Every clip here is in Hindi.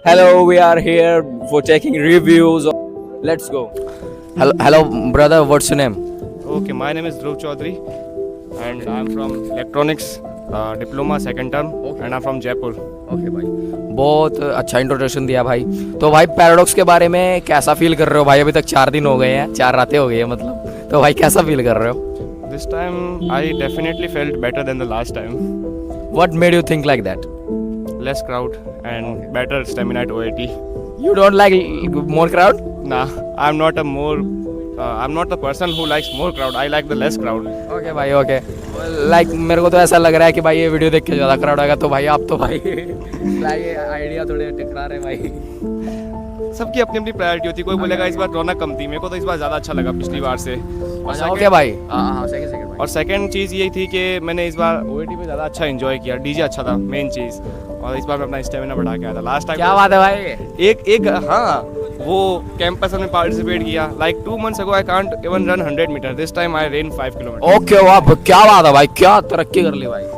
Hello, we are here for taking reviews. Let's go. Hello, brother. What's your name? Okay, my name is Dhruv Chaudhary and I'm from electronics diploma second term and I'm from Jaipur. Okay भाई, बहुत अच्छा इंट्रोडक्शन दिया भाई। तो भाई पैराडॉक्स के बारे में कैसा फील कर रहे हो भाई? अभी तक 4 दिन हो गए हैं, 4 रातें हो गई है मतलब। तो भाई कैसा फील कर रहे हो? This time I definitely felt better than the last time. What made you think like that? Less crowd and better stamina at OAT. You don't like more crowd? Nah, I'm not the person who likes more crowd. I like the less crowd. Okay भाई, ओके। लाइक मेरे को तो ऐसा लग रहा है कि भाई ये वीडियो देख के ज़्यादा क्राउड आएगा, तो भाई आप तो भाई लाइक आइडिया थोड़े टकरा रहे भाई। सबकी अपनी अपनी प्रायोरिटी होती है। कोई बोलेगा इस बार रौनक कम थी, मेरे को तो इस बार ज़्यादा अच्छा लगा पिछली बार से। ओके भाई, हाँ सेकंड भाई। और सेकंड चीज़ यही थी कि मैंने इस बार OAT पे ज़्यादा अच्छा एंजॉय किया। डीजे अच्छा था मेन चीज़, और इस बार मैं अपना स्टेमिना बढ़ा के आया था। लास्ट टाइम क्या बात है भाई। एक हाँ, वो कैंपस में पार्टिसिपेट किया। Like 2 months ago I can't even run 100 meters. This time I ran 5 kilometers. Okay वाह, क्या बात है भाई, क्या तरक्की कर ली भाई।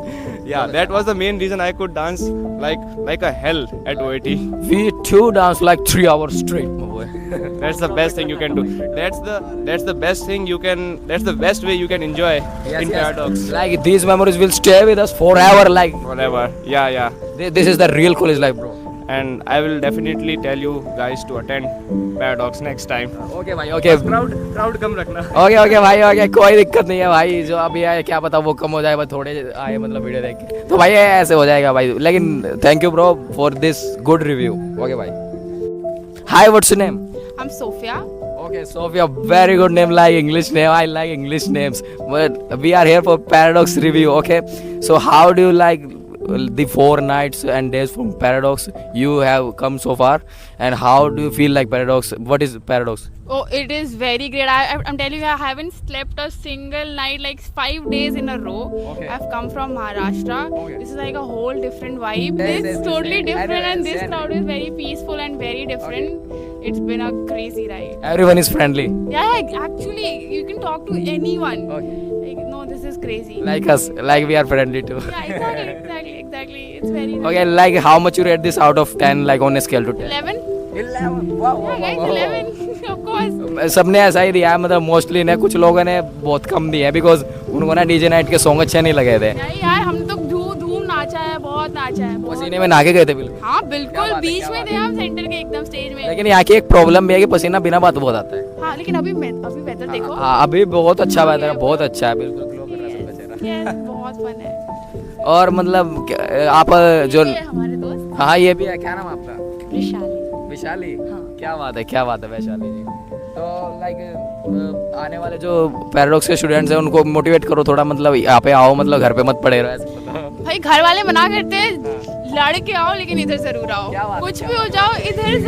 Yeah, that was the main reason I could dance like a hell at OAT. We too dance like 3 hours straight, my boy. That's the best thing you can do. That's the best thing you can. That's the best way you can enjoy in Paradox. Like these memories will stay with us forever. Like Whatever. Yeah. this is the real college life, bro. And I will definitely tell you guys to attend Paradox next time. Okay भाई, ओके। Crowd कम रखना. ओके भाई, ओके, कोई दिक्कत नहीं है भाई। जो अभी आए क्या पता वो कम हो जाए, बस थोड़े आए मतलब वीडियो देख के, तो भाई ऐसे हो जाएगा भाई। लेकिन thank you bro for this good review. Okay भाई। Hi, what's your name? I'm Sophia. Okay, Sophia, very good name, like English name. I like English names. But we are here for Paradox review, okay? So how do you like the 4 nights and days from Paradox you have come so far? And how do you feel like Paradox? What is Paradox? Oh, it is very great. I'm telling you, I haven't slept a single night, like 5 days in a row. Okay. I've come from Maharashtra. Okay. This is like a whole different vibe. Yes, It's yes, totally yes. different, and this Same. crowd is very peaceful and very different. It's been a crazy ride. Everyone is friendly. Yeah, actually, you can talk to anyone. Okay. Like, no, this is crazy. Like us, like we are friendly too. Yeah, exactly. It's very nice. Okay, like how much you rate this out of 10, like on a scale to 10? 11? 11. Wow, Yeah, guys, 11. Of course. सबने ऐसा ही दिया है, मतलब मोस्टली ने, कुछ लोगों ने बहुत कम दिया है बिकॉज उनको ना डीजे नाइट के सॉन्ग अच्छे नहीं लगे थे। नहीं यार, हम तो धूम नाचा है, बहुत नाचा है, बहुत। पसीने में नहा के गए थे बिल्कुल। हाँ क्या बिल्कुल, बात है, बीच क्या में बात थे हम, सेंटर के एकदम स्टेज में। लेकिन यहाँ की एक प्रॉब्लम भी है कि पसीना बिना बात बहुत आता है। हाँ, लेकिन अभी वेदर देखो। हाँ, अभी बहुत अच्छा वेदर है, बहुत अच्छा है, बिल्कुल ग्लो कर रहा है सबका चेहरा। Yes, बहुत फन है। और मतलब आप जो ये हमारे दोस्त हाँ, ये भी है, क्या नाम है आपका? विशाली। विशाली। हाँ। क्या बात है वैशाली जी। तो लाइक आने वाले जो पैराडॉक्स के स्टूडेंट्स हैं उनको मोटिवेट करो थोड़ा, मतलब यहाँ पे आओ, मतलब घर पे मत पड़े रहो ऐसे मतलब। भाई घर वाले मना करते हैं, लड़के आओ लेकिन इधर जरूर आओ। क्या बात है, कुछ क्या भी हो जाओ, इधर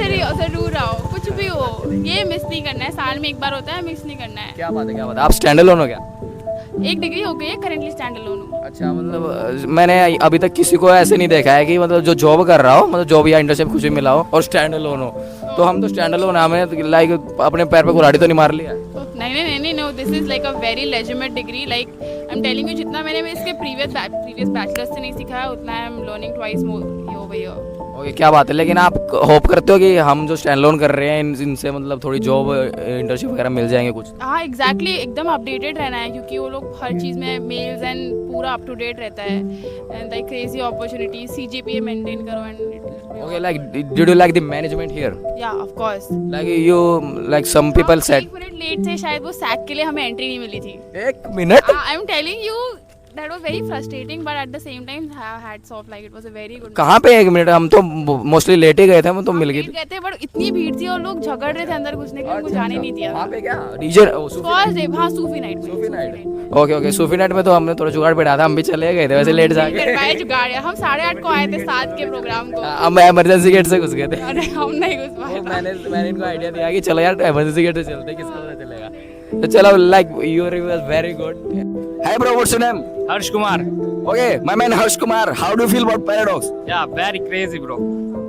जरूर आओ, कुछ भी हो, ये मिस नहीं करना है। साल में एक बार होता है, मिस नहीं करना है। क्या बात है। आप स्टैंड अलोन हो क्या? एक डिग्री हो गई है, करेंटली स्टैंड अलोन हूँ। अच्छा, मतलब मैंने अभी तक किसी को ऐसे नहीं देखा है कि मतलब जो जॉब कर रहा हो, मतलब जॉब या इंटर्नशिप कुछ भी मिला हो और स्टैंड अलोन हो। तो हम तो स्टैंड अलोन, हमें लाइक अपने पैर पे कुल्हाड़ी तो नहीं मार लिया। नहीं, no, this is like a very legitimate degree. Like I am telling you, जितना मैंने इसके प्रीवियस बैचलर्स से नहीं सीखा है, उतना I am learning twice more over here. Okay, क्या बात है। लेकिन आप होप करते हो कि हम जो स्टैंड अलोन कर रहे हैं इनसे मतलब थोड़ी जॉब इंटर्नशिप वगैरह मिल जाएंगे कुछ? हाँ एग्जैक्टली, एकदम अपडेटेड रहना है, क्योंकि वो लोग हर चीज़ में मेल्स एंड पूरा अप टू डेट रहता है। And like crazy opportunity, CGPA maintain करो and okay, like did you like the management here? या of course. Like you like some people said 1 minute late थे शायद, वो सैक के लिए हमें एंट्री नहीं मिली थी। 1 minute? I am telling you, that was very frustrating, but at the same time hats off, like it was a very good। कहाँ पे 1 मिनट? हम तो मोस्टली लेट ही गए थे, हम तो मिल गई थी। गए थे, बट इतनी भीड़ थी और लोग झगड़ रहे थे अंदर घुसने के लिए, उनको जाने नहीं दिया। वहाँ पे क्या डीजे? फर्स्ट डे, हाँ सूफी नाइट में। सूफी नाइट। ओके, सूफी नाइट में तो हमने थोड़ा जुगाड़ बैठा था, हम भी चले गए थे वैसे लेट जाके। जुगाड़, हम 8:30 को आए थे 7 के प्रोग्राम को। हम इमरजेंसी गेट से घुस गए थे। अरे हम नहीं घुस पाए। मैंने इनको आइडिया दिया कि चलो यार इमरजेंसी गेट से चलते, किसको पता चलेगा। तो चलो, like your review was very good. Hi bro, what's your name? Harsh Kumar. Okay, my man Harsh Kumar. How do you feel about Paradox? Yeah, very crazy bro.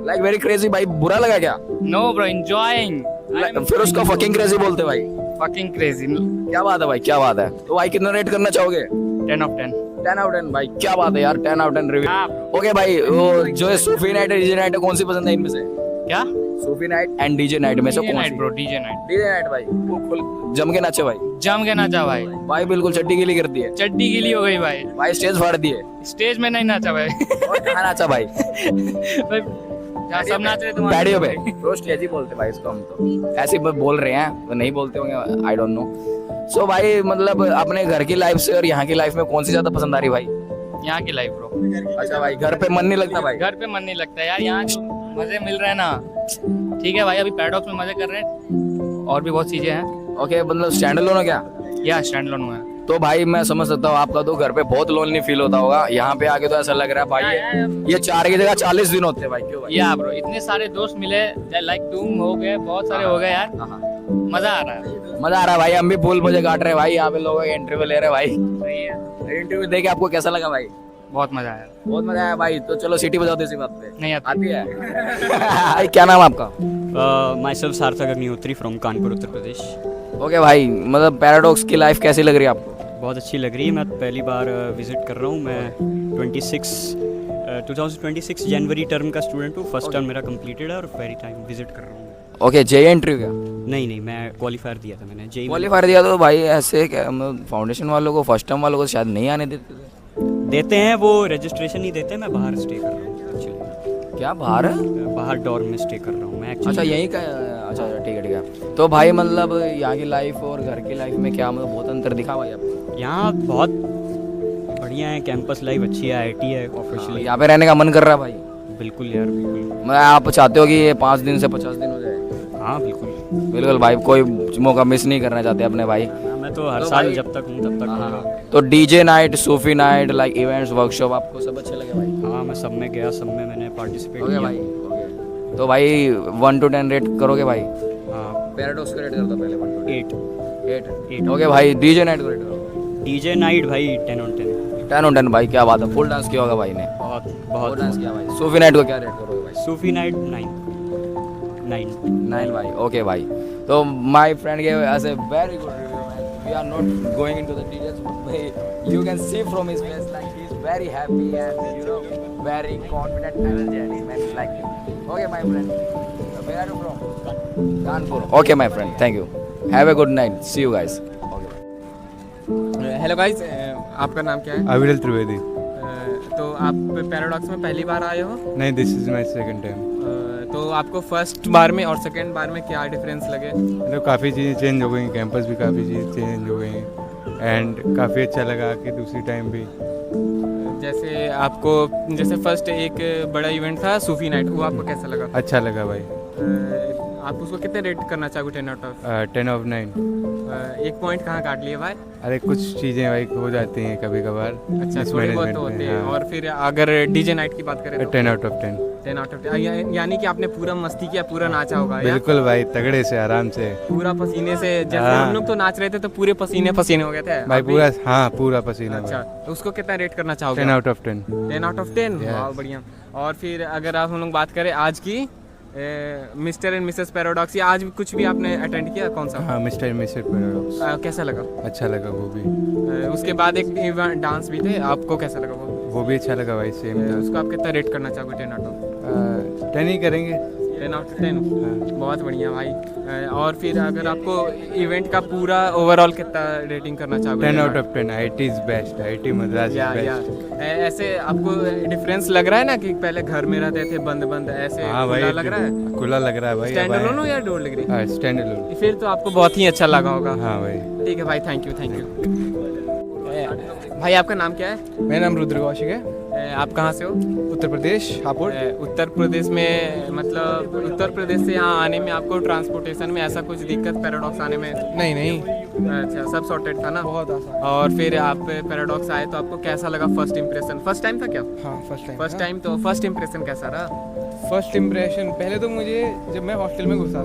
Like very crazy भाई, बुरा लगा क्या? No bro, enjoying. फिर उसको fucking crazy बोलते भाई। Fucking crazy. क्या बात है भाई, क्या बात है। तो भाई कितना रेट करना चाहोगे? 10 of 10. 10 out of 10 भाई, क्या बात है यार, 10 out of 10 रिव्यू। हाँ। ओके भाई, वो जो है सूफी नाइट है, डीजे नाइट है, कौन सी पसंद है इनमें से? क्या Sufi night and DJ night में से कौन नाइट सी? Bro, DJ night DJ night भाई, फुल जम के नाचे भाई। जम के नाचा भाई, भाई बिल्कुल चड्डी गीली कर दी है चड्डी गीली हो गई भाई, भाई, स्टेज फाड़ दी है। स्टेज में नहीं नाचा भाई। और कहाँ नाचा भाई? भाई, जहाँ सब नाच रहे थे वहाँ पैडियो पे। नाचा। तो स्टेज ही बोलते भाई इसको, हम तो ऐसे ही बोल रहे हैं, तो नहीं बोलते होंगे, आई डोंट नो। सो भाई मतलब अपने घर की लाइफ से और यहाँ की लाइफ में कौन सी ज्यादा पसंद आ रही भाई? यहाँ की लाइफ ब्रो, अच्छा भाई, घर पे मन नहीं लगता भाई? घर पे मन नहीं लगता यार, यहाँ जो मजे मिल रहे हैं ना, ठीक है भाई, अभी पैराडॉक्स में मजे कर रहे हैं, और भी बहुत चीजें हैं। ओके, मतलब स्टैंड अलोन हो क्या? या स्टैंड लोन हुआ है। तो भाई मैं समझ सकता हूँ, आपका तो घर पे बहुत लोनली फील होता होगा, यहाँ पे आके तो ऐसा लग रहा है भाई ये 4 की जगह 40 दिन होते हैं भाई। क्यों भाई? या ब्रो, इतने सारे दोस्त मिले, लाइक तुम हो गए, बहुत सारे हो गए यार, हाँ, मजा आ रहा है। मजा आ रहा है भाई, हम भी फूल मुझे काट रहे हैं भाई, यहाँ पे लोग इंटरव्यू ले रहे हैं भाई। सही है, इंटरव्यू देके आपको कैसा लगा भाई? बहुत मजा आया। बहुत मजा आया भाई। तो चलो सिटी बजाओ इसी बात पे। नहीं आती। आती है? भाई क्या नाम है आपका? myself सार्थक अग्निहोत्री फ्रॉम कानपुर उत्तर प्रदेश। ओके भाई, मतलब पैराडॉक्स की लाइफ कैसी लग रही है आपको? बहुत अच्छी लग रही है। मैं पहली बार विज़िट कर रहा हूँ। मैं 2026 जनवरी टर्म का स्टूडेंट हूँ। फर्स्ट टर्म मेरा कंप्लीटेड है और वेरी टाइम विजिट कर रहा हूँ। ओके, जे इंटरव्यू क्या? नहीं, मैं क्वालिफायर दिया था मैंने। जे क्वालिफायर दिया तो भाई ऐसे क्या, फाउंडेशन वालों को, फर्स्ट टर्म वालों को शायद नहीं आने देते थे। देते हैं, वो रजिस्ट्रेशन ही देते हैं। मैं बाहर स्टे कर रहा हूँ एक्चुअली। क्या बाहर है? बाहर डॉर्म में स्टे कर रहा हूँ मैं एक्चुअली। अच्छा यहीं का? अच्छा ठीक है ठीक है। तो भाई मतलब यहाँ की लाइफ और घर की लाइफ में क्या मतलब बहुत अंतर दिखा भाई आपको? यहाँ बहुत बढ़िया है, कैंपस लाइफ अच्छी है, IIT है ऑफिशियली। यहाँ पे रहने का मन कर रहा है भाई? बिल्कुल यार, बिल्कुल। मैं, आप चाहते हो कि ये 5 दिन से 50 दिन हो जाए? हाँ बिल्कुल बिल्कुल भाई, कोई मौका मिस नहीं करना चाहते अपने भाई। मैं तो हर तो साल भाई- जब तक हूँ तब तक आऊँगा। तो डीजे नाइट, सूफी नाइट, लाइक इवेंट्स, वर्कशॉप, आपको सब अच्छे लगे भाई? हाँ, मैं सब में गया, सब में मैंने पार्टिसिपेट ओके किया। भाई, ओके। तो भाई 1 to 10 रेट करोगे भाई? हाँ, पैराडॉक्स का रेट कर दो पहले, 1 to 8 8। ओके भाई, डीजे नाइट को रेट करो। डीजे नाइट भाई 10 on 10। 10 on 10 भाई, क्या बात है, फुल डांस किया होगा भाई ने? बहुत बहुत डांस बहुत। किया भाई। सूफी नाइट को क्या रेट करोगे भाई? सूफी नाइट 9 9 भाई, ओके भाई। तो my friend gave us a very good review man. We are not going into the details, but you can see from his face like he's very happy and you know very confident, energetic man like him. Okay my friend, where are you from? Kanpur. Okay my friend, thank you. Have a good night. See you guys. Okay. Hello guys, आपका नाम क्या है? अविरल त्रिवेदी। तो आप पैराडॉक्स में पहली बार आए हो? नहीं, this is my second time. तो आपको फर्स्ट बार में और सेकंड बार में क्या डिफरेंस लगे? मतलब काफ़ी चीज़ें चेंज हो गई, कैंपस भी काफ़ी चीज़ें चेंज हो गई एंड काफ़ी अच्छा लगा कि दूसरी टाइम भी। जैसे आपको, जैसे फर्स्ट एक बड़ा इवेंट था सूफी नाइट, वो आपको कैसा लगा? अच्छा लगा भाई। आप उसको कितने रेट करना चाहोगे 10 आउट ऑफ? 10 of 9। एक पॉइंट कहाँ काट लिए भाई? अरे कुछ चीज़ें भाई हो जाती हैं कभी कभार। अच्छा, थोड़ी बहुत तो होते हैं। और फिर अगर डीजे नाइट की बात करें तो 10 out of 10। 10 आउट ऑफ 10, यानी कि आपने पूरा मस्ती किया, पूरा नाचा होगा यार? बिल्कुल भाई, तगड़े से आराम से पूरा पसीने से, जैसे हाँ। हम लोग तो नाच रहे थे तो पूरे पसीने पसीने हो गए थे भाई, अभी- पूरा, हाँ पूरा पसीना अच्छा, भाई। तो उसको कितना रेट करना चाहोगे? 10 out of 10। 10 out of 10। Yes. वाह बढ़िया। और फिर अगर आप हम लोग बात करें आज की, मिस्टर एंड मिसेस पैराडॉक्स, या आज भी कुछ भी आपने अटेंड किया, कौन सा? हाँ, मिस्टर मिसेस पैराडॉक्स कैसा लगा? अच्छा लगा वो भी। उसके बाद एक डांस भी थे, आपको कैसा लगा वो? भी अच्छा लगा भाई, सेम था। उसको आप कितना रेट करना चाहोगे 10 आउट ऑफ 10 ही करेंगे। 10 आउट ऑफ 10? बहुत बढ़िया भाई। और फिर अगर आपको इवेंट का पूरा ओवरऑल कितना रेटिंग करना चाहोगे? 10 out of 10। IIT is best, IIT Madras या इज बेस्ट। ऐसे आपको डिफरेंस लग रहा है ना कि पहले घर में रहते थे बंद बंद, ऐसे हाँ भाई, खुला लग रहा है? खुला लग रहा है भाई। स्टैंड अलोन हो या डबल डिग्री? हाँ, स्टैंड अलोन। फिर तो आपको बहुत ही अच्छा लगा होगा। हाँ भाई। ठीक है भाई, थैंक यू थैंक यू। भाई आपका नाम क्या है? मेरा नाम रुद्र कौशिक है, आप कहाँ से हो? उत्तर प्रदेश, हापुड़। उत्तर प्रदेश में, मतलब उत्तर प्रदेश से यहाँ आने में आपको ट्रांसपोर्टेशन में ऐसा कुछ दिक्कत पैराडॉक्स आने में? नहीं, अच्छा, सब सॉर्टेड था ना? बहुत आसान। और फिर आप पैराडॉक्स आए तो आपको कैसा लगा फर्स्ट इम्प्रेशन? फर्स्ट टाइम था क्या? हाँ, फर्स्ट टाइम। फर्स्ट टाइम, तो फर्स्ट इम्प्रेशन कैसा रहा? फर्स्ट इम्प्रेशन, पहले तो मुझे, जब मैं हॉस्टल में घुसा,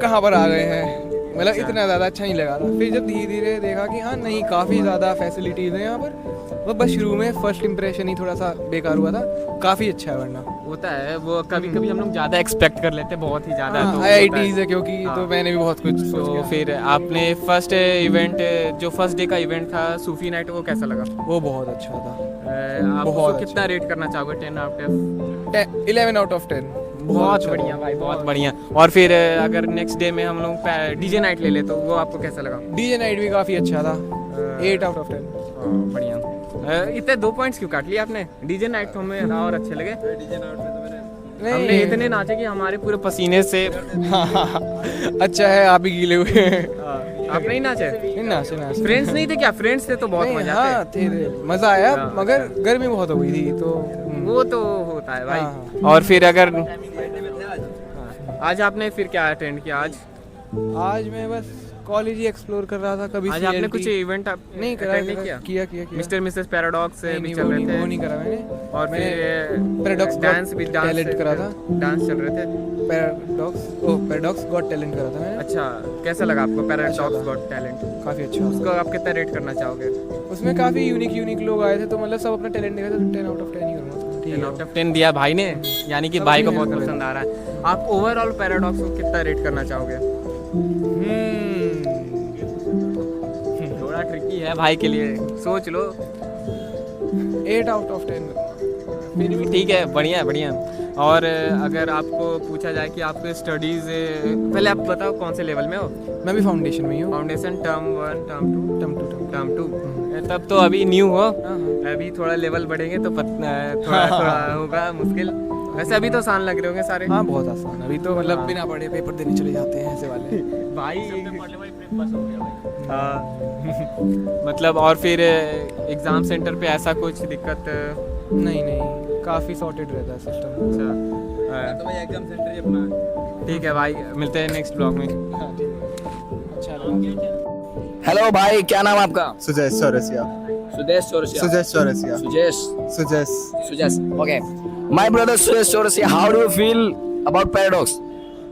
कहाँ पर आ गए हैं, मतलब इतना ज़्यादा अच्छा नहीं लगा था। फिर जब धीरे धीरे देखा कि हाँ नहीं, काफ़ी ज़्यादा फैसिलिटीज़ हैं यहाँ पर, वो बस शुरू में फर्स्ट इम्प्रेशन ही थोड़ा सा बेकार हुआ था। काफ़ी अच्छा है, वरना होता है वो, कभी कभी हम लोग ज़्यादा एक्सपेक्ट कर लेते हैं, बहुत ही ज़्यादा। तो IITs है क्योंकि, हाँ। तो मैंने भी बहुत कुछ सोच तो किया। फिर आपने फर्स्ट इवेंट, जो फर्स्ट डे का इवेंट था सूफी नाइट, वो कैसा लगा? वो बहुत अच्छा था। आप बहुत उसको कितना रेट करना चाहोगे 10 आउट ऑफ? 11 out of 10। बहुत अच्छा बढ़िया भाई, बहुत बढ़िया। और फिर अगर नेक्स्ट डे में हम लोग डीजे नाइट ले ले तो वो आपको कैसा लगा? डीजे नाइट भी काफ़ी अच्छा था, 8 आउट ऑफ 10। बढ़िया। इतने 2 पॉइंट्स क्यों काट लिए आपने? डीजे नाइट तो हमें और अच्छे लगे। हमने इतने नाचे कि हमारे पूरे पसीने से अच्छा है, आप ही गीले हुए हैं। आप नहीं नाचे? नहीं, नाचे नाचे। फ्रेंड्स नहीं थे क्या? फ्रेंड्स थे तो बहुत नहीं, मजा हाँ आते। थे, मज़ा आया, हाँ। मगर गर्मी बहुत हो गई थी तो वो तो होता है भाई। हाँ। और फिर अगर आज आपने फिर क्या अटेंड किया? आज मैं बस कॉलेज ही एक्सप्लोर कर रहा था। कभी आज आपने CLT कुछ इवेंट नहीं करा, अटेंड नहीं किया? किया मिस्टर मिसेस पैराडॉक्स नहीं, भी नहीं, चल वो रहे नहीं, थे। वो नहीं करा मैंने। और मैंने फिर पैराडॉक्स डांस भी टैलेंट करा था। डांस चल रहे थे। पैराडॉक्स गॉट टैलेंट करा था मैंने। अच्छा, कैसा लगा आपको पैराडॉक्स अच्छा गॉट टैलेंट? काफ़ी अच्छा उसको आप कितना रेट करना चाहोगे? उसमें काफ़ी यूनिक लोग आए थे, तो मतलब सब अपना टैलेंट देखा, तो 10 आउट ऑफ 10 ही करूँगा। ठीक 10 है। आउट ऑफ 10 दिया भाई ने, यानी कि सब भाई को अपनी बहुत हेल्प पसंद आ रहा है। आप ओवरऑल पैराडॉक्स को कितना रेट करना चाहोगे? थोड़ा ट्रिकी है भाई के लिए, सोच लो। 8 आउट ऑफ 10। फिर भी ठीक है, बढ़िया बढ़िया। और अगर आपको पूछा जाए कि आपके स्टडीज़, पहले आप बताओ कौन से लेवल में हो? मैं भी फाउंडेशन में ही हूँ। Foundation term 1 term 2 term 2। तब तो अभी न्यू हो, हाँ। अभी थोड़ा लेवल बढ़ेंगे तो थोड़ा होगा मुश्किल। वैसे अभी तो आसान लग रहे होंगे सारे। हाँ, बहुत आसान। अभी तो मतलब हाँ। बिना पढ़े पेपर देने चले जाते हैं ऐसे वाले। भाई हाँ। मतलब और फिर एग्ज़ाम सेंटर पे ऐसा कुछ दिक्कत? नहीं, काफ़ी सॉर्टेड रहता है सिस्टम। अच्छा तो भाई एग्जाम सेंटर ही अपना। ठीक है भाई, मिलते हैं नेक्स्ट ब्लॉग में। हेलो भाई, क्या नाम आपका? सुजेश Chaurasia. Sudesh Chaurasia. सुजेश Chaurasia. सुजेश सुजेश। सुजेश, okay. My brother Sujesh Chaurasia, how do you feel about Paradox?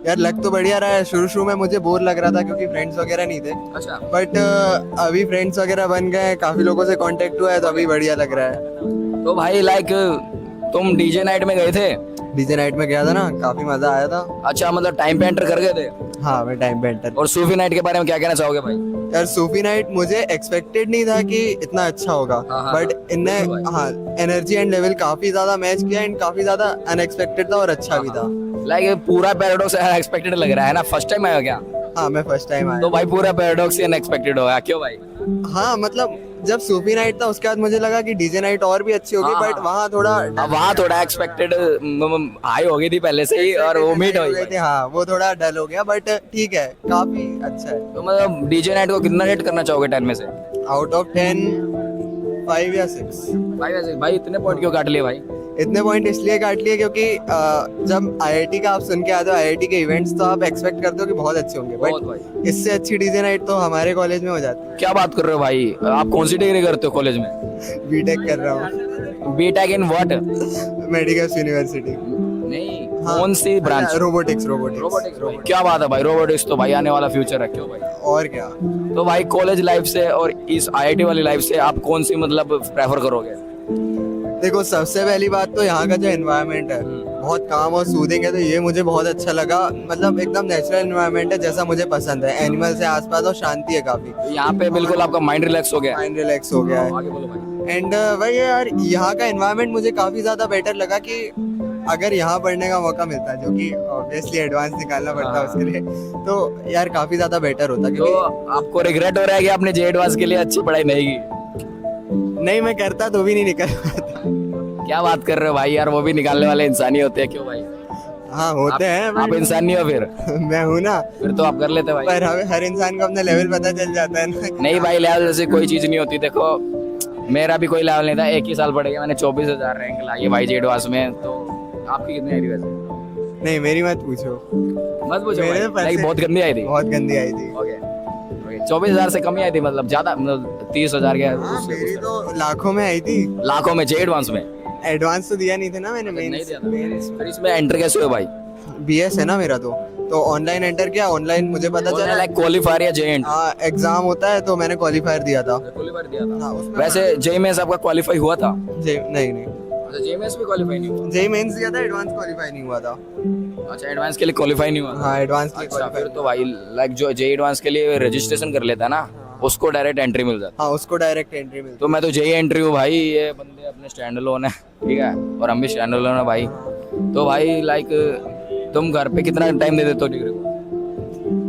यार लग तो बढ़िया रहा है। शुरू में मुझे बोर लग रहा था क्योंकि फ्रेंड्स वगैरह नहीं थे, अच्छा। बट अभी फ्रेंड्स वगैरह बन गए, काफी लोगों से कांटेक्ट हुआ है, तो अभी बढ़िया लग रहा है। तो भाई लाइक तुम डीजे नाइट में गए थे? डीजे नाइट में गया था ना, काफी मजा आया था। अच्छा, मतलब टाइम पे एंटर कर गए थे? हाँ, मैं टाइम पे एंटर। और सूफी नाइट के बारे में क्या कहना चाहोगे भाई? यार सूफी नाइट मुझे एक्सपेक्टेड नहीं था कि इतना अच्छा होगा, हाँ, बट इनने बिल्कुल हाँ एनर्जी एंड लेवल काफी ज्यादा मैच किया एंड काफी ज्यादा अनएक्सपेक्टेड था और अच्छा भी था। लाइक पूरा पैराडॉक्स अनएक्सपेक्टेड लग रहा है ना? फर्स्ट टाइम आया क्या? हाँ, मैं फर्स्ट टाइम आया। तो भाई पूरा पैराडॉक्स ही अनएक्सपेक्टेड होगा, क्यों भाई? हाँ, मतलब जब सूफी नाइट था उसके बाद मुझे लगा कि डीजे नाइट और भी अच्छी होगी, हाँ, बट वहाँ थोड़ा अब वहाँ थोड़ा एक्सपेक्टेड हाई हो गई थी पहले से ही, और वो मीट हो गई। हाँ, वो थोड़ा डल हो गया, बट ठीक है, काफी अच्छा है। तो मतलब डीजे नाइट को कितना रेट करना चाहोगे 10 में से? आउट ऑफ 10 5 या 6। भाई इतने पॉइंट क्यों काट लिए भाई? इतने पॉइंट इसलिए काट लिए क्योंकि जब आईआईटी का आप सुन के आते हो, आईआईटी के इवेंट्स, तो आप एक्सपेक्ट करते हो कि बहुत अच्छे होंगे, बहुत बट भाई। इससे अच्छी डीजे नाइट तो हमारे कॉलेज में हो जाती क्या बात कर रहे हो भाई? आप कौन सी डिग्री करते हो कॉलेज में? है। बीटेक कर रहा हूँ, BTech in what? Medical university. नहीं, हाँ, कौन सी ब्रांच? रोबोटिक्स। रोबोटिक्स भाई, क्या बात है भाई, रोबोटिक्स तो भाई आने वाला फ्यूचर है, क्यों भाई? और क्या। तो भाई कॉलेज लाइफ से और इस आईआईटी वाली लाइफ से आप कौन सी मतलब प्रेफर करोगे? देखो, सबसे पहली बात तो यहाँ का जो एनवायरनमेंट है बहुत काम और सूदिंग है, तो ये मुझे बहुत अच्छा लगा। मतलब एकदम नेचुरल एनवायरनमेंट है जैसा मुझे पसंद है, एनिमल्स है आसपास और शांति है काफी। यहाँ पे बिल्कुल आपका माइंड रिलैक्स हो गया? माइंड रिलैक्स हो गया है। आगे बोलो भाई। एंड वही यार, यहाँ का एनवायरनमेंट मुझे काफी ज्यादा बेटर लगा कि अगर यहाँ पढ़ने का मौका मिलता है, जो कि ऑब्वियसली एडवांस निकालना पड़ता है उसके लिए, तो यार काफी ज्यादा बेटर होता। तो क्योंकि आपको रिग्रेट हो रहा है कि आपने जे एडवांस के लिए अच्छी पढ़ाई नहीं की? नहीं, मैं करता तो भी नहीं निकल पाता। क्या बात कर रहे हो भाई यार, वो भी निकालने वाले इंसान ही होते हैं, क्यों भाई? हाँ, होते हैं, आप इंसान नहीं हो फिर? मैं हूँ ना, फिर तो आप कर लेते भाई। पर हमें हर इंसान को अपना लेवल पता चल जाता है ना। नहीं भाई, लेवल जैसी कोई चीज नहीं होती। देखो मेरा भी कोई लेवल नहीं था, एक ही साल पढ़ गया मैंने, 24,000 रैंक लाई है भाई जे एडवांस में। तो आपकी कितनी आई थी वैसे? नहीं, मेरी मत पूछो, मत पूछो मेरे भाई, तो लाइक बहुत गंदी आई थी। बहुत गंदी आई थी। ओके, 24,000 से कम ही आई थी, मतलब ज्यादा, मतलब 30,000 के हाँ, मेरी तो लाखों में आई थी। लाखों में जे एडवांस में? एडवांस तो दिया नहीं था ना मैंने, नहीं दिया था। फिर इसमें एंटर कैसे हुए भाई? बीएस है ना मेरा, तो ऑनलाइन एंटर किया। ऑनलाइन मुझे पता चला लाइक क्वालिफायर या जे एंड? हाँ, एग्जाम होता है, तो मैंने क्वालिफायर दिया था। क्वालिफायर दिया था? हाँ, उसमें वैसे जे मेंस आपका क्वालिफाई हुआ था? नहीं, अच्छा, जे मेंस भी क्वालिफाई नहीं हुआ? जेई मेंस दिया था, एडवांस क्वालिफाई नहीं हुआ था। अच्छा, एडवांस के लिए क्वालिफाई नहीं हुआ था? हाँ, एडवांस के अच्छा, फिर तो भाई लाइक जो जे एडवांस के लिए रजिस्ट्रेशन कर लेता है ना, उसको डायरेक्ट एंट्री मिल जाता। हाँ, उसको डायरेक्ट एंट्री मिलती। तो मैं तो जे एंट्री हूँ भाई, ये बंदे अपने स्टैंड अलोन है, ठीक है, और हम भी स्टैंड अलोन है भाई। तो भाई लाइक तुम घर पे कितना टाइम दे देते हो डिग्री को?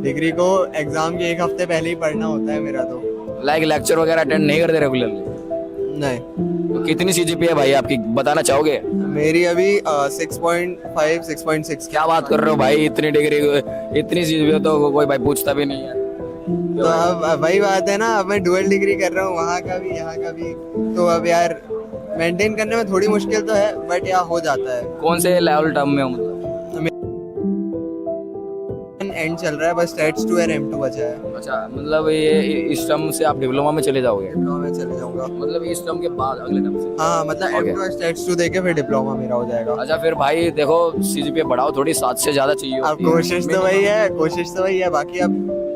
डिग्री को एग्जाम के एक हफ्ते पहले ही पढ़ना होता है मेरा तो। लाइक लेक्चर वगैरह अटेंड नहीं करते रेगुलरली? नहीं, तो कितनी सीजीपीए है भाई आपकी, बताना चाहोगे? मेरी अभी 6.5 6.6। क्या बात कर रहे हो भाई, इतनी डिग्री, इतनी सीजीपीए तो कोई भाई पूछता भी नहीं है। तो अब वही बात है ना, अब मैं डुअल डिग्री कर रहा हूँ, वहाँ का भी यहाँ का भी, तो अब यार मेंटेन करने में थोड़ी मुश्किल तो है, बट यार हो जाता है। कौन से लेवल टर्म में हो मतलब? एंड चल रहा है, बस स्टेट्स 2 और M2 बचा है। अच्छा, मतलब ये इस टर्म से आप डिप्लोमा में चले जाओगे? डिप्लोमा में चले जाऊंगा। मतलब इस टर्म के बाद अगले टर्म से? हाँ, मतलब Okay. M2 और स्टेट्स 2 देके फिर डिप्लोमा मेरा हो जाएगा। अच्छा, फिर भाई देखो सीजीपीए बढ़ाओ थोड़ी, 7 से ज्यादा चाहिए अब होती है। कोशिश तो वही है, बाकी अब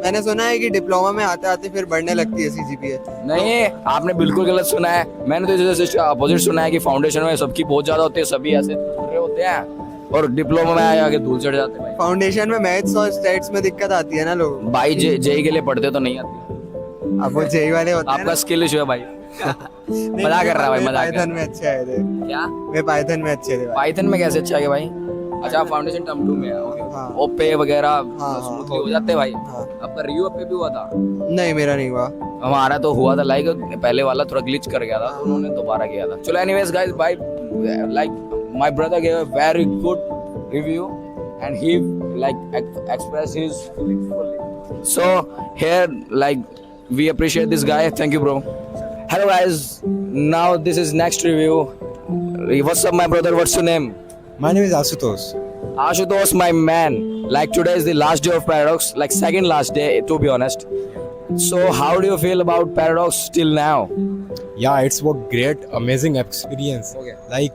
मैंने सुना है कि डिप्लोमा में आते आते फिर बढ़ने लगती है सीजीपीए। नहीं, आपने बिल्कुल गलत सुना है। मैंने तो जैसे अपोजिट सुना है कि फाउंडेशन में सबकी बहुत ज्यादा होती है, सभी ऐसे पूरे होते हैं, और डिप्लोमा में आगे धूल चढ़ जाते हैं भाई। फाउंडेशन में मैथ्स और स्टैट्स में दिक्कत आती है ना लोग। भाई जेई के लिए पढ़ते तो नहीं आती। अब वो जेई वाले होते हैं आपका स्किल इशू है भाई। मजाक कर रहा है भाई, मजाक कर रहा पाइथन में अच्छे आए थे। है। क्या मैं पाइथन में अच्छे थे भाई। पाइथन में कैसे अच्छा है भाई? अच्छा, फाउंडेशन टर्म 2 में है। हाँ। ओपे वगैरह हाँ, स्मूथली हो जाते हैं भाई। हाँ। आपका रिव्यू ओपे भी हुआ था? नहीं, मेरा नहीं हुआ। हमारा तो हुआ था, लाइक पहले वाला थोड़ा ग्लिच कर गया था, तो उन्होंने दोबारा किया था। चलो एनीवेज गाइस, भाई like my brother gave a very good review and he like expressed his feelings fully. So here, like, we appreciate this guy. Thank you, bro. Hello guys, now this is next review. What's up my brother, what's your name? My name is Asutosh. Ashutosh, my man. Like today is the last day of Paradox, like second last day to be honest. So how do you feel about Paradox till now? Yeah, it's a great, amazing experience. Okay. Like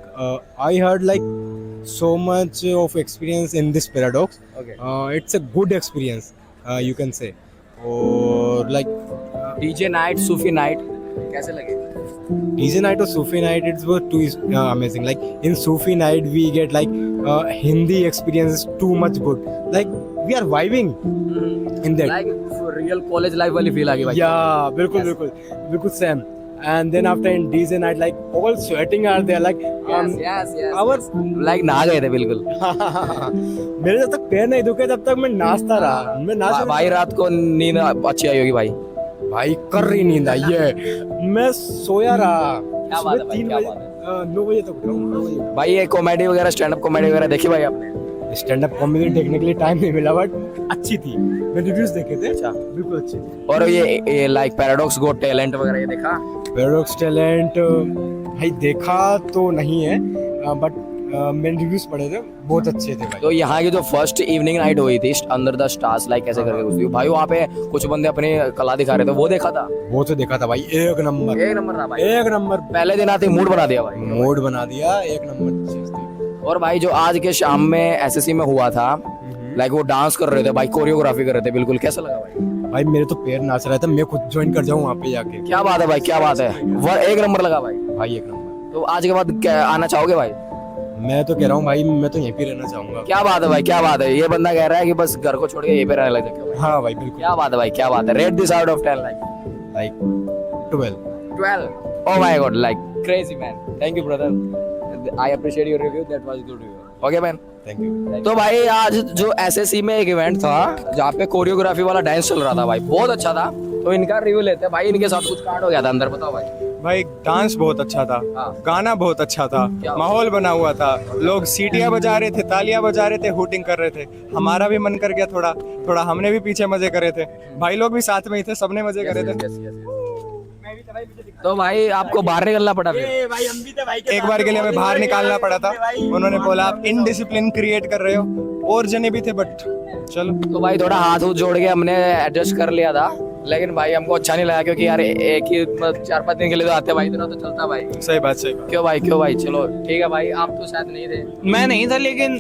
I heard like so much of experience in this Paradox. Okay. It's a good experience, you can say. Or like DJ night, Sufi night, कैसे लगे? DJ night or Sufi night, it's both too amazing. Like in Sufi night, we get like Hindi experience is too much good. Like we are vibing in that. Like real college life वाली feel आ गई भाई। Yeah, bilkul same. And then after in DJ night, like all sweating are there. Like yes. our Like नहा गए थे बिल्कुल। मेरे जब तक पैर नहीं दुखे तब तक मैं नाचता रहा। मैं नाच भाई रात को नींद अच्छी आई होगी भाई। भाई कर रही नींद आई है, मैं सोया रहा। क्या बात है भाई, 3 क्या बजे बात है? 9 बजे तक उठ रहा हूँ, 9 बजे। भाई ये कॉमेडी वगैरह, स्टैंड अप कॉमेडी वगैरह देखी भाई आपने? स्टैंड अप कॉमेडी देखने के लिए टाइम नहीं मिला, बट अच्छी थी। मैं रिव्यूज देखे थे, अच्छा। बिल्कुल अच्छी थी। और ये लाइक पैराडॉक्स गॉट टैलेंट वगैरह ये देखा? पैराडॉक्स टैलेंट भाई देखा तो नहीं है, बट मैंने रिव्यूज पढ़े थे, बहुत अच्छे थे भाई। तो यहाँ की जो फर्स्ट इवनिंग नाइट हुई थी अंडर द स्टार्स, लाइक ऐसे करके कुछ थी भाई, वहाँ पे कुछ बंदे अपनी कला दिखा रहे थे, वो देखा था? वो तो देखा था भाई, एक नंबर। एक नंबर था भाई, एक नंबर। पहले दिन आते मूड बना दिया भाई। मूड बना दिया, एक नंबर चीज थी। और भाई जो आज के शाम में एसएससी में हुआ था, लाइक वो डांस कर रहे थे भाई, कोरियोग्राफी कर रहे थे, बिल्कुल कैसा लगा भाई? भाई मेरे तो पैर नाच रहा था, मैं खुद ज्वाइन कर जाऊँ वहाँ पे जाके। क्या बात है भाई, क्या बात है, वो एक नंबर लगा भाई। भाई एक नंबर। तो आज के बाद क्या आना चाहोगे भाई? मैं तो कह रहा हूँ भाई, मैं तो यहीं पे रहना चाहूंगा। क्या बात है भाई, क्या बात है, ये बंदा कह रहा है कि बस घर को छोड़ के यहीं पे रहने लग जाएगा। हाँ भाई बिल्कुल। क्या बात है भाई, क्या बात है। Rate this out of 10 like 12. 12. Oh my god, like crazy man. Thank you brother. I appreciate your review. That was good review. Okay man. Thank you. तो भाई आज जो एसएससी में एक इवेंट था जहाँ पे कोरियोग्राफी वाला डांस चल रहा था भाई, बहुत अच्छा था। तो इनका रिव्यू लेते हैं भाई, इनके साथ कुछ कांड हो गया था अंदर, बताओ भाई। भाई डांस बहुत अच्छा था, हाँ। गाना बहुत अच्छा था, क्या माहौल बना हुआ था, लोग सीटियां बजा रहे थे, तालियां बजा रहे थे, हुटिंग कर रहे थे। हमारा भी मन कर गया थोड़ा, हमने भी पीछे मजे करे थे। भाई लोग भी साथ में ही थे, सबने मजे करे थे। तो भाई आपको बाहर निकलना पड़ा फिर? एक बार के लिए हमें बाहर निकालना पड़ा था, उन्होंने बोला आप इनडिसिप्लिन क्रिएट कर रहे हो। और जने भी थे, बट चलो। तो भाई थोड़ा हाथ जोड़ के हमने एडजस्ट कर लिया था, लेकिन भाई हमको अच्छा नहीं लगा, क्योंकि यार एक ही 4-5 दिन के लिए तो आते भाई, इतना तो चलता भाई। सही बात, सही बात। क्यों भाई, चलो ठीक है भाई। आप तो शायद नहीं थे। मैं नहीं था, लेकिन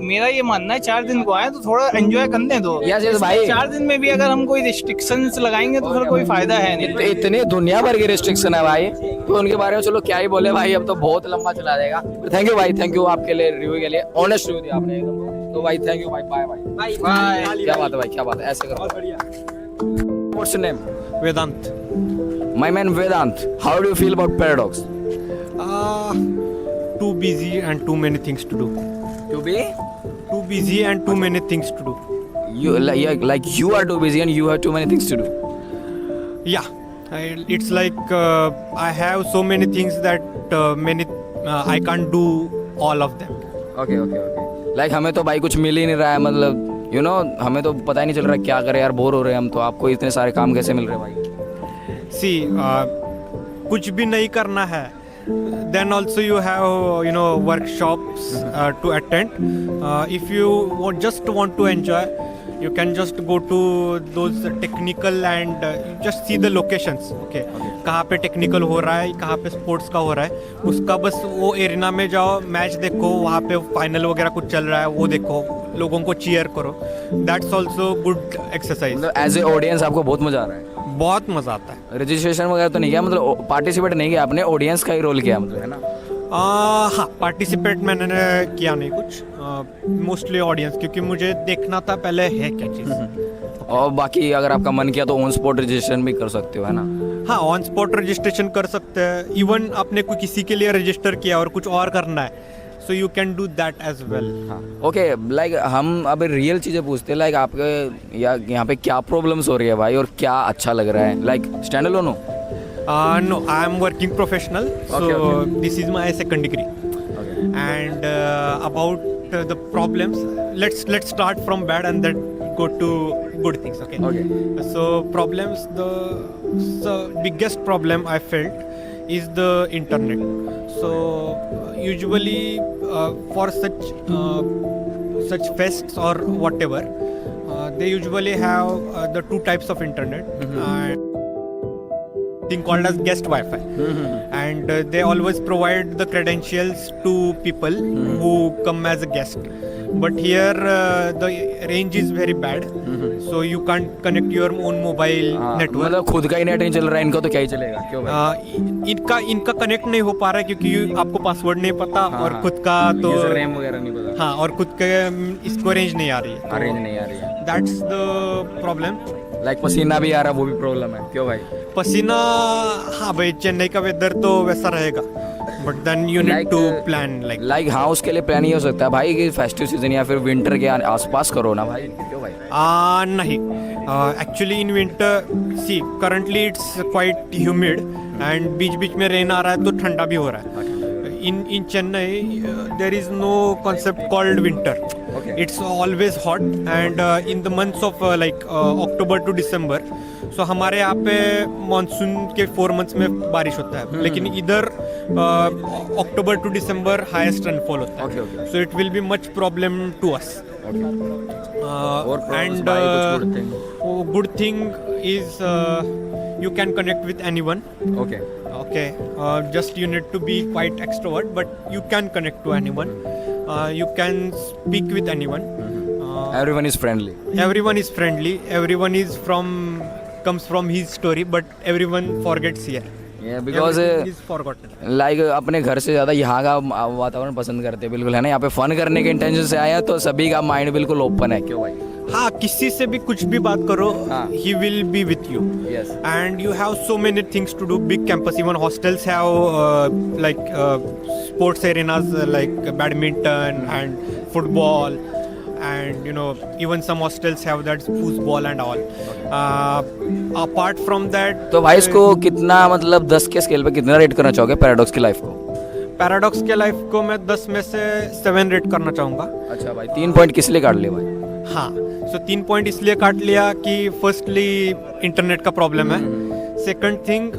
मेरा ये मानना है 4 दिन को आए तो थोड़ा एंजॉय करने दो। यस भाई। 4 दिन में भी अगर हम कोई रिस्ट्रिक्शंस लगाएंगे तो फिर कोई फायदा है नहीं। इतनी दुनिया भर की रिस्ट्रिक्शन है भाई, तो उनके बारे में चलो क्या ही बोले भाई, अब तो बहुत लंबा चला जाएगा। थैंक यू भाई, थैंक यू आपके लिए रिव्यू के लिए, ऑनेस्ट रिव्यू दिया आपने एकदम। तो भाई थैंक यू भाई, बाय बाय। क्या बात है भाई, क्या बात है, ऐसे करो। What's your name? Vedant. My man Vedant, how do you feel about Paradox? Too busy and too many things to do. To be? too busy and too many things to do. You like you are too busy and you have too many things to do. Yeah, it's like I have so many things that I can't do all of them. Okay okay okay like हमें तो भाई कुछ मिल ही नहीं रहा है, मतलब यू नो हमें तो पता ही नहीं चल रहा क्या करें यार, बोर हो रहे हैं हम तो। आपको इतने सारे काम कैसे मिल रहे हैं भाई? See, कुछ भी नहीं करना है, then also you have workshops to attend. If you just want to enjoy, you can just go to those technical and just see the locations. Okay, कहाँ पे टेक्निकल हो रहा है, कहाँ पे स्पोर्ट्स का हो रहा है, उसका बस वो एरिना में जाओ, मैच देखो, वहाँ पे फाइनल वगैरह कुछ चल रहा है वो देखो, लोगों को चीयर करो. That's also good exercise. मतलब एज ए ऑडियंस आपको बहुत मजा आ रहा है? बहुत मजा आता है. रजिस्ट्रेशन वगैरह तो नहीं किया, मतलब पार्टिसिपेट नहीं किया आपने, ऑडियंस का ही रोल किया मतलब, है ना? हाँ, पार्टिसिपेट मैंने किया नहीं कुछ, मोस्टली ऑडियंस, क्योंकि मुझे देखना था पहले है क्या चीज़. और बाकी अगर आपका मन किया तो ऑन स्पॉट रजिस्ट्रेशन भी कर सकते हो, है ना? हाँ, ऑन स्पॉट रजिस्ट्रेशन कर सकते हैं. इवन आपने कोई किसी के लिए रजिस्टर किया और कुछ और करना है, so you can do that as well. Okay like हम अब रियल चीज़ें पूछते हैं, लाइक आपके यहाँ पे क्या प्रॉब्लम्स हो रही है भाई और क्या अच्छा लग रहा है? लाइक स्टैंड अलोन हो? No, I am working professional, so this is my second degree. And about the problems, let's start from bad and then go to good things. Okay. So problems, the biggest problem I felt is the internet. So usually for such fests or whatever, they usually have the two types of internet. Thing called as guest Wi-Fi, and they always provide the credentials to people who come as a guest. But here the range is very bad, so you can't connect your own mobile network. मतलब खुद का ही नेट नहीं चल रहा है इनका, तो क्या ही चलेगा? क्यों भाई? इनका कनेक्ट नहीं हो पा रहा है क्योंकि आपको पासवर्ड नहीं पता, और खुद का तो रैम वगैरह नहीं पता. हाँ, और खुद के इसको रेंज नहीं आ रही है. रेंज नहीं आ रही है. That's the problem. लाइक पसीना भी आ रहा है, वो भी प्रॉब्लम है. क्यों भाई? पसीना, हाँ भाई, चेन्नई का वेदर तो वैसा रहेगा, but then you need to plan like हाँ, उसके लिए प्लान ये हो सकता है भाई कि फेस्टिव सीजन या फिर विंटर के आसपास करो ना भाई. क्यों भाई? नहीं, actually in winter, see currently it's quite humid and बीच बीच में रेन आ रहा है तो ठंडा भी हो रहा है. in Chennai there is no concept called winter. It's always hot and in the months of October to December, so हमारे यहाँ पे मानसून के 4 months में बारिश होता है, लेकिन इधर October to December highest rainfall होता है. So it will be much problem to us. And good thing is you can connect with anyone. Okay. Just you need to be quite extrovert, but you can connect to anyone. You can speak with anyone. Everyone is friendly. Everyone is friendly. Everyone comes from his story, but everyone forgets here. Yeah, because is forgotten. Like अपने घर से ज़्यादा यहाँ का वातावरण पसंद करते हैं, बिल्कुल, है ना? यहाँ पे फन करने के इंटेंशन से आया तो सभी का माइंड बिल्कुल ओपन है. क्यों भाई? हाँ, किसी से भी कुछ भी बात करो, he will be with you. Yes. And you have so many things to do. Big campus, even hostels have sports arenas like badminton and football, and even some hostels have that football and all. Apart from that, तो भाई इसको कितना, मतलब 10 के स्केल पे कितना रेट करना चाहोगे पैराडॉक्स की लाइफ को? पैराडॉक्स के लाइफ को मैं 10 में से 7 रेट करना चाहूँगा. अच्छा भाई, 3 पॉइंट किस लिए काट लिए भाई? हाँ, सो 3 पॉइंट इसलिए काट लिया कि फर्स्टली इंटरनेट का प्रॉब्लम है. Second thing,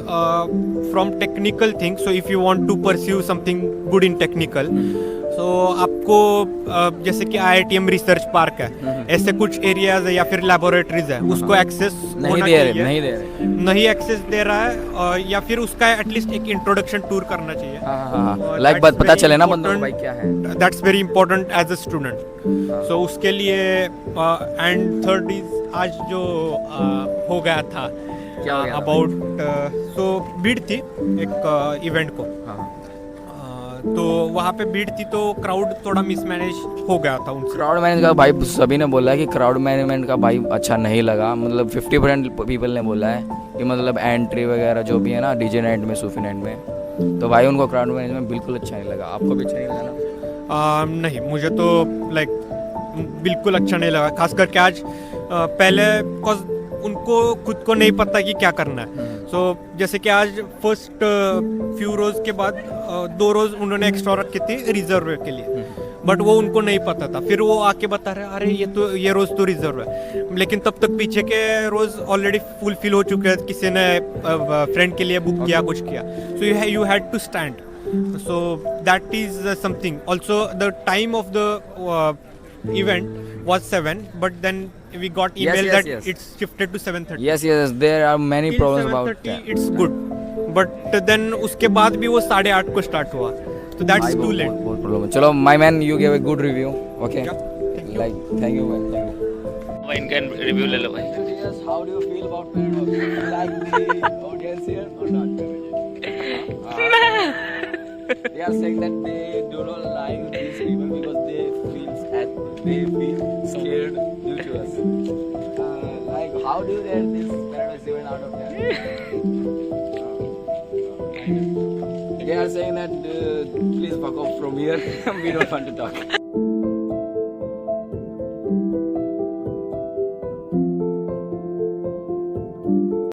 from technical thing, so if you want to pursue something good in technical, so आपको जैसे कि IITM रिसर्च पार्क है, ऐसे कुछ एरियाज है या फिर लेबोरेटरीज है, उसको एक्सेस नहीं एक्सेस दे रहा है, या फिर उसका एटलीस्ट एक इंट्रोडक्शन टूर करना चाहिए. लाइक पता चले ना बंदों को भाई क्या है. That's very important as a student. So उसके लिए, एंड थर्ड इज आज जो हो गया था अबाउट, सो भीड़ थी एक इवेंट को, तो वहाँ पे भीड़ थी तो क्राउड थोड़ा मिसमैनेज हो गया था उनसे. क्राउड मैनेज का भाई सभी ने बोला है कि क्राउड मैनेजमेंट का भाई अच्छा नहीं लगा, मतलब 50% पीपल ने बोला है कि मतलब एंट्री वगैरह जो भी है ना डीजे नाइट में, सूफी नाइट में, तो भाई उनको क्राउड मैनेजमेंट बिल्कुल अच्छा नहीं लगा. आपको भी अच्छा नहीं लगा ना? नहीं, मुझे तो बिल्कुल अच्छा नहीं लगा, खास करके आज पहले cause उनको खुद को नहीं पता कि क्या करना है। सो जैसे कि आज फर्स्ट फ्यू रोज के बाद 2 रोज उन्होंने एक्स्ट्रा रखी थी रिजर्व के लिए, बट वो उनको नहीं पता था। फिर वो आके बता रहे अरे ये रोज तो रिजर्व है, लेकिन तब तक पीछे के रोज ऑलरेडी फुल फिल हो चुके हैं, किसी ने फ्रेंड के लिए बुक किया, कुछ किया। So you had to stand, so that is something. Also the time of the event was 7, but then we got email that it's shifted to 7:30. Yes, there are many Till problems about 7:30 that. it's good, but then उसके बाद भी वो 8:30 को start हुआ, so that's too late. बहुत problem है। चलो my man, you gave a good review. Okay. Yeah, thank you. Like thank you man. Thank you. भाई इनका रिव्यू ले लो भाई। Yes, how do you feel about Paradox? You like the audience here or not? They are saying that they do not like these people because they feel scared due to us. Like, how do you rate this Paradox event out of 10? They are saying that please fuck off from here. We don't want to talk.